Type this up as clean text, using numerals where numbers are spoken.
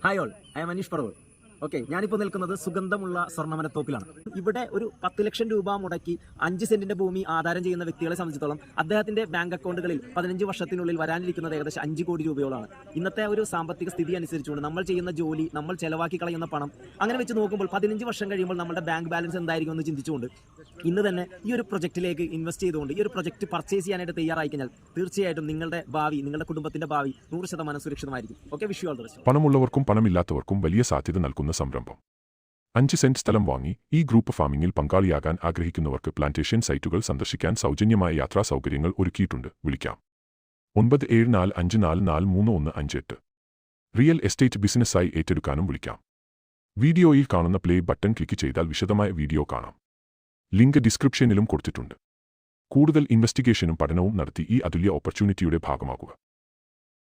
Hi all, I M Aneesh Paravur. Okay, ഞാനിപ്പോൾ നിൽക്കുന്നത് സുഗന്ധമുള്ള സ്വർണ്ണമനത്തോപ്പിലാണ്. ഇവിടെ ഒരു 10 ലക്ഷം രൂപ മുടക്കി 5 സെന്റിന്റെ ഭൂമി ആധാരം ചെയ്യുന്ന വ്യക്തികളെ സംബന്ധിച്ചിടത്തോളം അദ്ദേഹത്തിന്റെ ബാങ്ക് അക്കൗണ്ടുകളിൽ 15 വർഷത്തിനുള്ളിൽ വരാനിരിക്കുന്നത് ഏകദേശം 5 കോടി രൂപയോളാണ്. ഇന്നത്തെ ഒരു സാമ്പത്തിക സ്ഥിതി അനുസരിച്ചുകൊണ്ട് നമ്മൾ ചെയ്യുന്ന ജോലി, നമ്മൾ ചെലവാക്കി കളയുന്ന പണം, അങ്ങനെ വെച്ച് നോക്കുമ്പോൾ 15 വർഷം കഴിയുമ്പോൾ നമ്മുടെ ബാങ്ക് ബാലൻസ് എന്തായിരിക്കും എന്ന് ചിന്തിച്ചുകൊണ്ട് ഇന്ന് തന്നെ ഈ ഒരു പ്രൊജക്റ്റിലേക്ക് ഇൻവെസ്റ്റ് ചെയ്തുകൊണ്ട് ഈ ഒരു പ്രൊജക്റ്റ് പർച്ചേസ് ചെയ്യാനായിട്ട് തയ്യാറായി കഴിഞ്ഞാൽ തീർച്ചയായിട്ടും നിങ്ങളുടെ ഭാവി, നിങ്ങളുടെ കുടുംബത്തിന്റെ ഭാവി 100% സുരക്ഷിതമായിരിക്കും. Okay, wish you all the best. പണമുള്ളവർക്കും പണമില്ലാത്തവർക്കും വലിയ സാധ്യത നൽകുന്ന സംരംഭം. 5 സെന്റ് സ്ഥലം വാങ്ങി ഈ ഗ്രൂപ്പ് ഫാമിംഗിൽ പങ്കാളിയാകാൻ ആഗ്രഹിക്കുന്നവർക്ക് പ്ലാന്റേഷൻ സൈറ്റുകൾ സന്ദർശിക്കാൻ സൗജന്യമായ യാത്രാ സൗകര്യങ്ങൾ ഒരുക്കിയിട്ടുണ്ട്. വിളിക്കാം 9745543158. റിയൽ എസ്റ്റേറ്റ് ബിസിനസ്സായി ഏറ്റെടുക്കാനും വിളിക്കാം. വീഡിയോയിൽ കാണുന്ന പ്ലേ ബട്ടൺ ക്ലിക്ക് ചെയ്താൽ വിശദമായ വീഡിയോ കാണാം. ലിങ്ക് ഡിസ്ക്രിപ്ഷനിലും കൊടുത്തിട്ടുണ്ട്. കൂടുതൽ ഇൻവെസ്റ്റിഗേഷനും പഠനവും നടത്തി ഈ അതുല്യ ഓപ്പർച്യൂണിറ്റിയുടെ ഭാഗമാകുക.